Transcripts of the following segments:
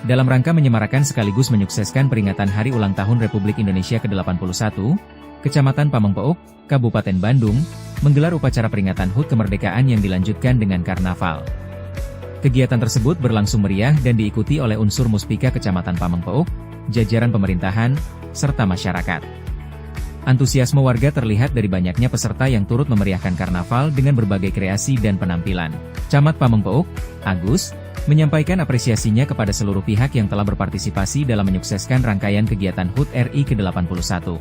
Dalam rangka menyemarakan sekaligus menyukseskan peringatan Hari Ulang Tahun Republik Indonesia ke-81, Kecamatan Pamengpeuk, Kabupaten Bandung, menggelar upacara peringatan HUT kemerdekaan yang dilanjutkan dengan karnaval. Kegiatan tersebut berlangsung meriah dan diikuti oleh unsur Muspika Kecamatan Pamengpeuk, jajaran pemerintahan, serta masyarakat. Antusiasme warga terlihat dari banyaknya peserta yang turut memeriahkan karnaval dengan berbagai kreasi dan penampilan. Camat Pamengpeuk, Agus, menyampaikan apresiasinya kepada seluruh pihak yang telah berpartisipasi dalam menyukseskan rangkaian kegiatan HUT RI ke-81.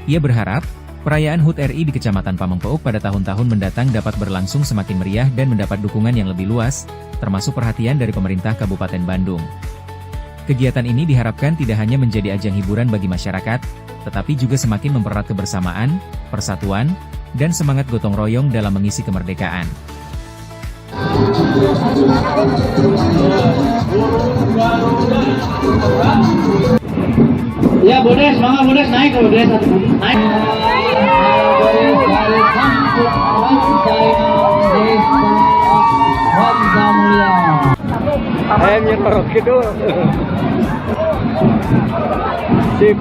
Ia berharap, perayaan HUT RI di Kecamatan Pamengpeuk pada tahun-tahun mendatang dapat berlangsung semakin meriah dan mendapat dukungan yang lebih luas, termasuk perhatian dari pemerintah Kabupaten Bandung. Kegiatan ini diharapkan tidak hanya menjadi ajang hiburan bagi masyarakat, tetapi juga semakin mempererat kebersamaan, persatuan, dan semangat gotong royong dalam mengisi kemerdekaan. Ya Bodes, semangat Bodes, naik Bodes, naik. Nyetor gitu. Sip.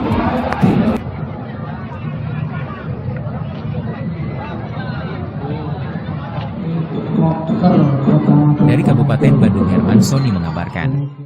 Dari Kabupaten Bandung, Herman Soni mengabarkan.